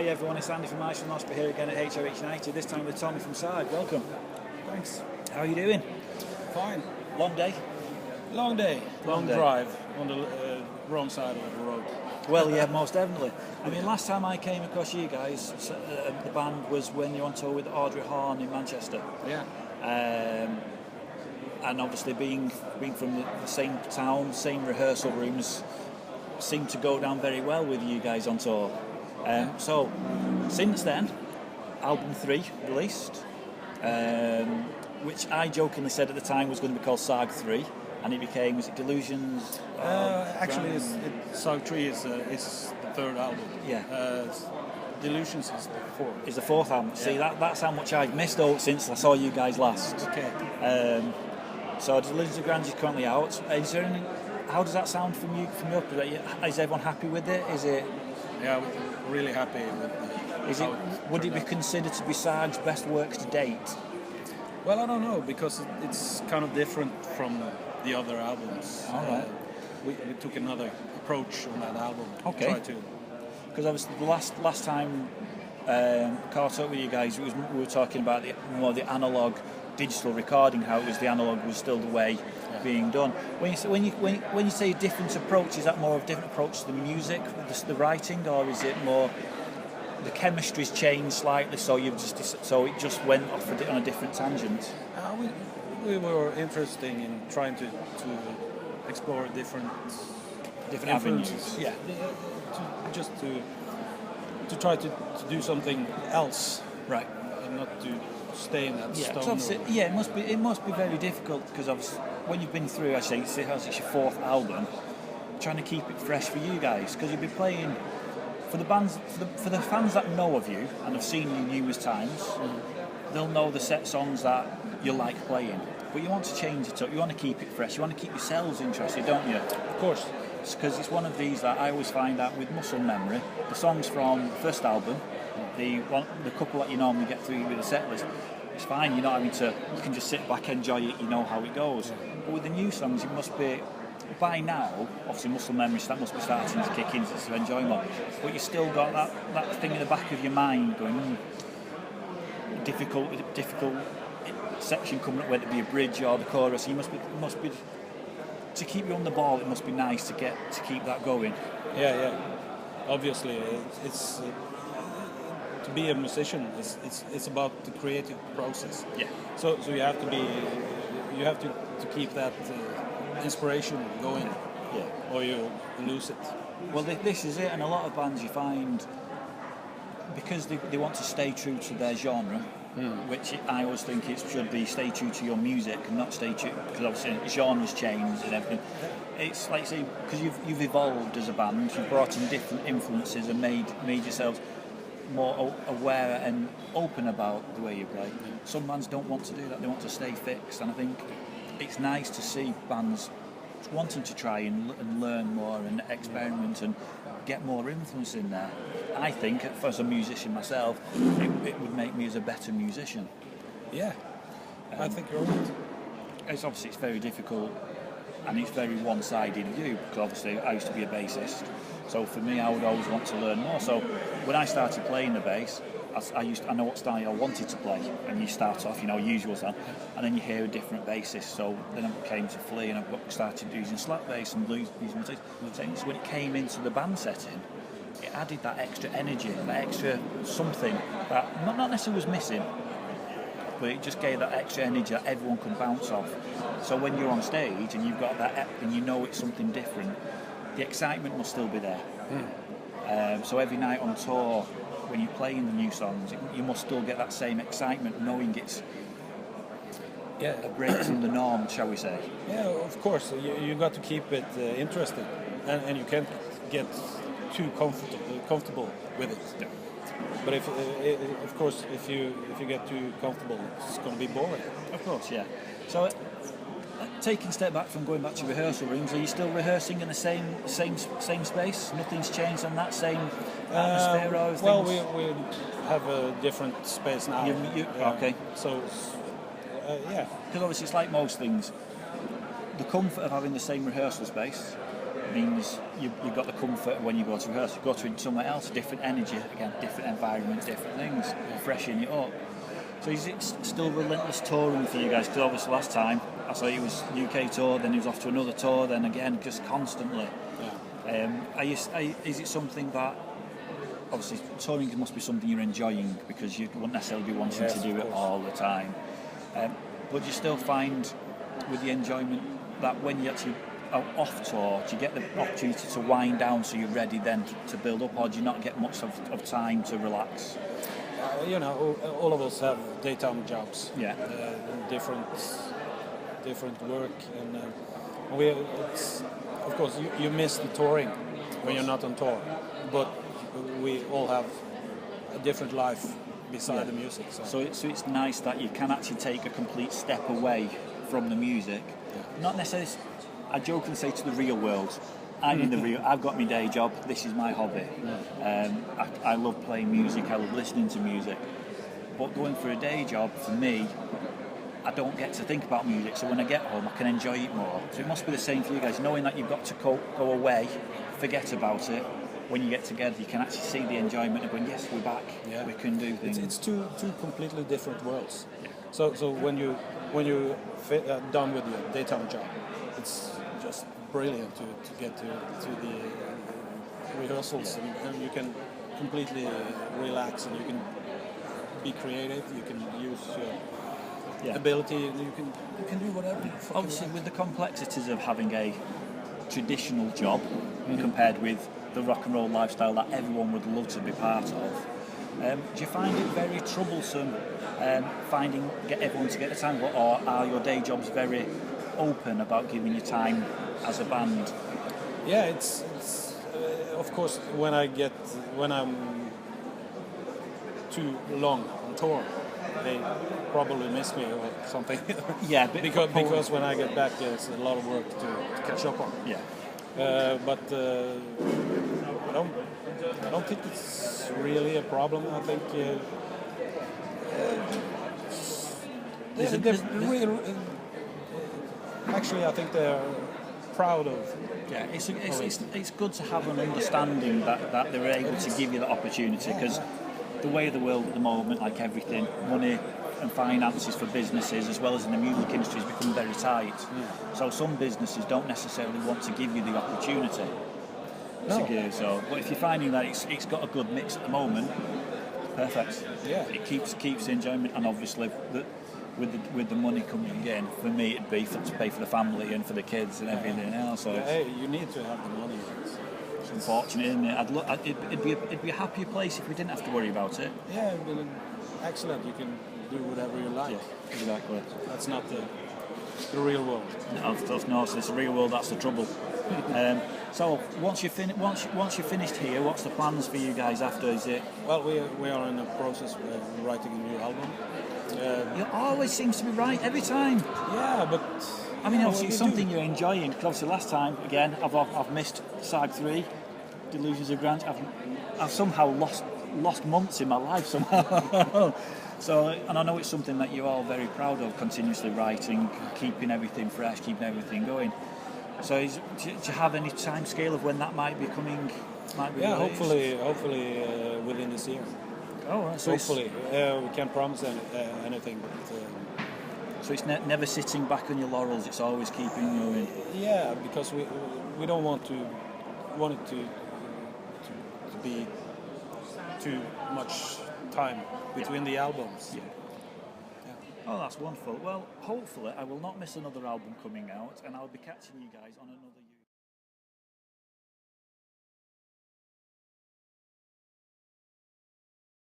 Hi everyone, it's Andy from Mosh here again at HRH United, this time with Tommy from Sahg. Welcome. Thanks. How are you doing? Fine. Long day? Long day. Long drive on the wrong side of the road. Well, yeah, most definitely. I mean, last time I came across you guys, the band was when you were on tour with Audrey Horn in Manchester. Yeah. And obviously being from the same town, same rehearsal rooms, seemed to go down very well with you guys on tour. So, since then, album 3 released, which I jokingly said at the time was going to be called Sahg 3, and it became, was it Delusions? Actually, Sahg 3 is the third album. Yeah. Delusions is the fourth. Is the fourth album. See, that's how much I've missed out since I saw you guys last. Okay. So Delusions of Grandeur is currently out. Is there any, how does that sound from you? Is everyone happy with it? Is it? Yeah, we're really happy with Is it? Would it be considered to be Sagh's best works to date? Well, I don't know, because it's kind of different from the other albums. All right. We took another approach on that album. Okay. Because obviously the last time caught up with you guys, we were talking about the analog digital recording, how it was the analog was still the way being done. When you say different approach, is that more of a different approach to the music, the writing, or is it more the chemistry's changed slightly, so it just went off on a different tangent? We were interested in trying to explore different avenues. Yeah, to try to do something else, right, and not to stay in that stone. It must be very difficult, because obviously when you've been through, I say it's your fourth album, trying to keep it fresh for you guys, because you've been playing for the bands, for the fans that know of you and have seen you numerous times. They'll know the set songs that you like playing, but you want to change it up. You want to keep it fresh. You want to keep yourselves interested, don't you? Of course. Because it's one of these that I always find out with muscle memory. The songs from the first album, the couple that you normally get through with the set list, it's fine. You're not having to. You can just sit back, enjoy it. You know how it goes. But with the new songs, it must be. By now, obviously, muscle memory that must be starting to kick in to enjoy more. But you still got that thing in the back of your mind going. Difficult section coming up, whether it be a bridge or the chorus. It must be to keep you on the ball. It must be nice to keep that going. Yeah. Obviously, it's to be a musician. It's about the creative process. Yeah. So you have to keep that inspiration going. Yeah. Or you lose it. Well, this is it, and a lot of bands you find, because they want to stay true to their genre, which I always think it should be stay true to your music and not stay true, because obviously genres change and everything. It's like, say, because you've evolved as a band, you've brought in different influences and made yourselves more aware and open about the way you play. Some bands don't want to do that, they want to stay fixed, and I think it's nice to see bands wanting to try and learn more and experiment and get more influence in there. I think, as a musician myself, it would make me as a better musician. Yeah, I think you're right. It's very difficult, and it's very one-sided view, because obviously I used to be a bassist, so for me I would always want to learn more. So when I started playing the bass, I know what style I wanted to play, and you start off, usual style, and then you hear a different bassist. So then I came to Flea, and I started using slap bass and blues music. So when it came into the band setting, it added that extra energy, that extra something that not necessarily was missing, but it just gave that extra energy that everyone could bounce off. So when you're on stage and you've got that, and you know it's something different, the excitement must still be there. So every night on tour, when you're playing the new songs, you must still get that same excitement, knowing it's a break from the norm, shall we say? Yeah, of course. You got to keep it interesting, and you can't get too comfortable with it. Yeah. But if you get too comfortable, it's going to be boring. Of course, yeah. So, taking a step back from going back to rehearsal rooms, are you still rehearsing in the same space? Nothing's changed on that same atmosphere? Or things? Well, we have a different space now. Okay. So, yeah. Because obviously it's like most things. The comfort of having the same rehearsal space, means you've got the comfort of when you go to rehearse. You go to somewhere else, different energy, again, different environment, different things, freshen it up. So is it still relentless touring for you guys? Because obviously last time I saw it was UK tour, then he was off to another tour, then again, just constantly. Yeah. Is it something that, obviously touring must be something you're enjoying because you wouldn't necessarily be wanting to do it all the time. But do you still find with the enjoyment that when you actually are off tour, do you get the opportunity to wind down so you're ready then to build up, or do you not get much of time to relax? All of us have daytime jobs. Yeah. Different work, and of course you miss the touring when you're not on tour, but we all have a different life beside the music. So it's nice that you can actually take a complete step away from the music. Yeah. Not necessarily, I jokingly say, to the real world. I'm in the real. I've got my day job. This is my hobby. I love playing music. I love listening to music. But going for a day job, for me, I don't get to think about music. So when I get home, I can enjoy it more. So it must be the same for you guys, knowing that you've got to go away, forget about it. When you get together, you can actually see the enjoyment of going, yes, we're back. Yeah. We can do things. It's two completely different worlds. Yeah. So when you done with your daytime job, it's just brilliant to get to the rehearsals, and you can completely relax, and you can be creative. You can use your ability, and you can do whatever. Obviously, with the complexities of having a traditional job compared with the rock and roll lifestyle that everyone would love to be part of, do you find it very troublesome get everyone to get the time, or are your day jobs very open about giving you time as a band? Yeah, it's of course when I'm too long on tour, they probably miss me or something. Yeah, because when I get back, there's a lot of work to catch up on. Yeah. But I don't think it's really a problem. I think actually, I think they're proud of. Yeah, it's good to have an understanding that they're able to give you that opportunity, because the way of the world at the moment, like everything, money and finances for businesses as well as in the music industry has become very tight. So some businesses don't necessarily want to give you the opportunity to give. So, but if you're finding that it's got a good mix at the moment, perfect. Yeah, it keeps the enjoyment, and obviously with the money coming in, for me it'd be to pay for the family and for the kids and everything else. So you need to have the money. It's unfortunate, isn't it? It'd be a happier place if we didn't have to worry about it. Yeah, excellent. You can do whatever you like. Yeah, exactly. That's not the real world. No, so it's the real world. That's the trouble. So once you're finished here, what's the plans for you guys after? Is it? Well, we are in the process of writing a new album. It always seems to be right every time. Yeah, but I mean, obviously it's something you're enjoying. Because obviously last time, again, I've missed Sahg 3, Delusions of Grandeur. I've somehow lost months in my life somehow. So, and I know it's something that you're all very proud of, continuously writing, keeping everything fresh, keeping everything going. So do you have any time scale of when that might be coming? Yeah, hopefully within this year. Oh, right. So hopefully. We can't promise anything. But, so it's never sitting back on your laurels, it's always keeping going. Yeah, because we don't want it to be too much time between the albums. Yeah. Oh, that's wonderful. Well, hopefully I will not miss another album coming out, and I'll be catching you guys on another